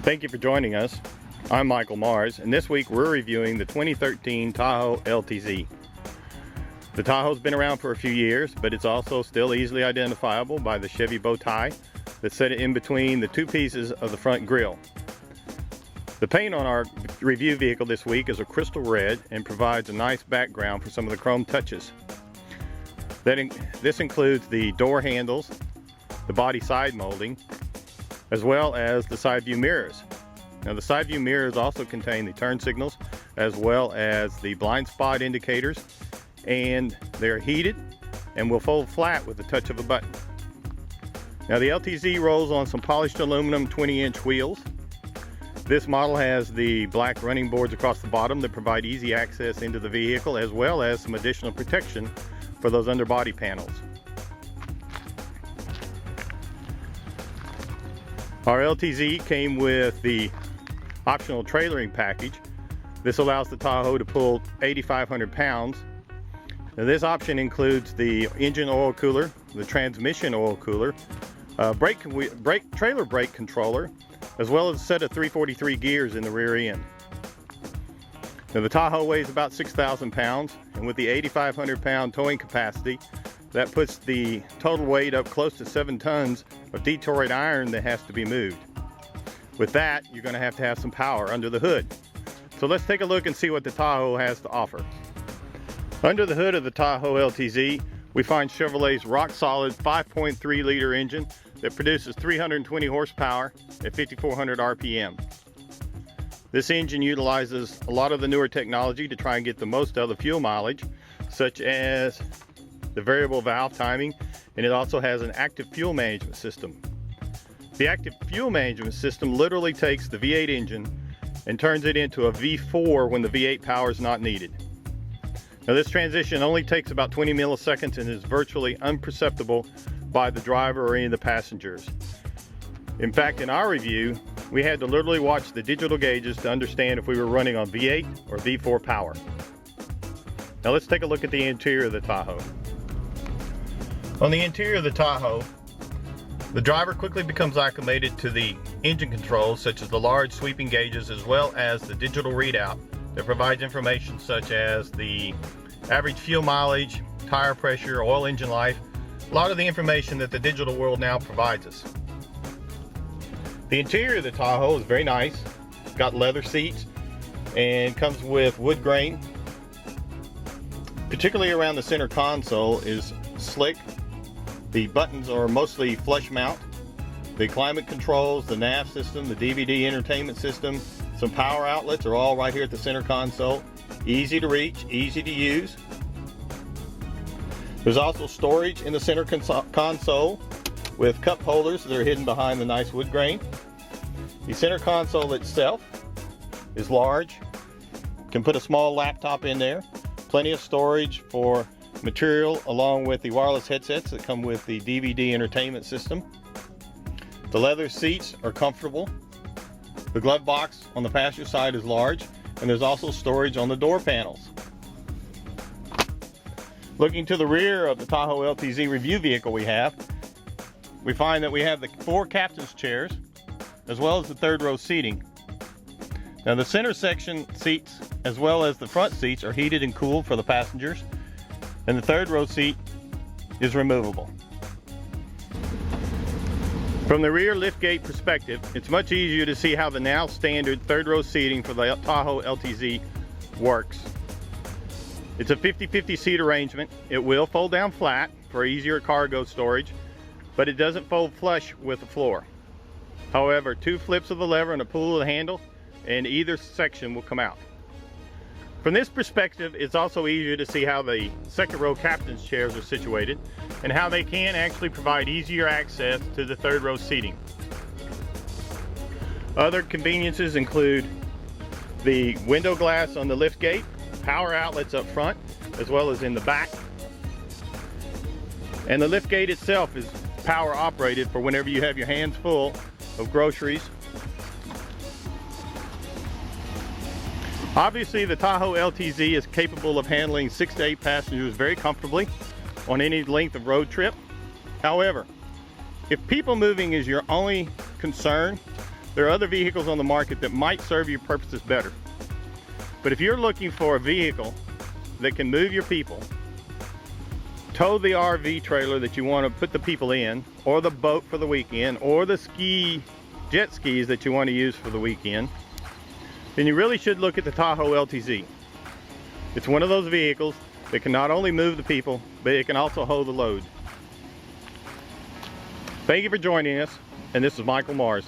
Thank you for joining us. I'm Michael Mars, and this week we're reviewing the 2013 Tahoe LTZ. The Tahoe's been around for a few years, but it's also still easily identifiable by the Chevy bow tie that's set in between the two pieces of the front grille. The paint on our review vehicle this week is a crystal red and provides a nice background for some of the chrome touches. This includes the door handles, the body side molding, as well as the side view mirrors. Now the side view mirrors also contain the turn signals as well as the blind spot indicators, and they're heated and will fold flat with the touch of a button. Now the LTZ rolls on some polished aluminum 20-inch wheels. This model has the black running boards across the bottom that provide easy access into the vehicle, as well as some additional protection for those underbody panels. Our LTZ came with the optional trailering package. This allows the Tahoe to pull 8,500 pounds. Now this option includes the engine oil cooler, the transmission oil cooler, trailer brake controller, as well as a set of 343 gears in the rear end. Now the Tahoe weighs about 6,000 pounds, and with the 8,500 pound towing capacity, that puts the total weight up close to 7 tons of Detroit iron that has to be moved. With that, you're going to have some power under the hood. So let's take a look and see what the Tahoe has to offer. Under the hood of the Tahoe LTZ, we find Chevrolet's rock-solid 5.3 liter engine that produces 320 horsepower at 5,400 RPM. This engine utilizes a lot of the newer technology to try and get the most out of the fuel mileage, such as the variable valve timing, and it also has an active fuel management system. The active fuel management system literally takes the V8 engine and turns it into a V4 when the V8 power is not needed. Now this transition only takes about 20 milliseconds and is virtually imperceptible by the driver or any of the passengers. In fact, in our review, we had to literally watch the digital gauges to understand if we were running on V8 or V4 power. Now let's take a look at the interior of the Tahoe. On the interior of the Tahoe, the driver quickly becomes acclimated to the engine controls, such as the large sweeping gauges, as well as the digital readout that provides information such as the average fuel mileage, tire pressure, oil engine life, a lot of the information that the digital world now provides us. The interior of the Tahoe is very nice. It's got leather seats and comes with wood grain. Particularly around the center console is slick. The buttons are mostly flush mount. The climate controls, the nav system, the DVD entertainment system, some power outlets are all right here at the center console. Easy to reach, easy to use. There's also storage in the center console with cup holders that are hidden behind the nice wood grain. The center console itself is large. Can put a small laptop in there. Plenty of storage for material, along with the wireless headsets that come with the DVD entertainment system. The leather seats are comfortable. The glove box on the passenger side is large, and there's also storage on the door panels. Looking to the rear of the Tahoe LTZ review vehicle we find that we have the 4 captain's chairs, as well as the third row seating. Now the center section seats, as well as the front seats, are heated and cooled for the passengers, and the third row seat is removable. From the rear liftgate perspective, it's much easier to see how the now standard third row seating for the Tahoe LTZ works. It's a 50-50 seat arrangement. It will fold down flat for easier cargo storage, but it doesn't fold flush with the floor. However, 2 flips of the lever and a pull of the handle, and either section will come out. From this perspective, it's also easier to see how the second row captain's chairs are situated and how they can actually provide easier access to the third row seating. Other conveniences include the window glass on the lift gate, power outlets up front as well as in the back, and the lift gate itself is power operated for whenever you have your hands full of groceries. Obviously, the Tahoe LTZ is capable of handling 6 to 8 passengers very comfortably on any length of road trip. However, if people moving is your only concern, There are other vehicles on the market that might serve your purposes better. But if you're looking for a vehicle that can move your people, tow the RV trailer that you want to put the people in, or the boat for the weekend, or the jet skis that you want to use for the weekend, then you really should look at the Tahoe LTZ. It's one of those vehicles that can not only move the people, but it can also hold the load. Thank you for joining us, and this is Michael Mars.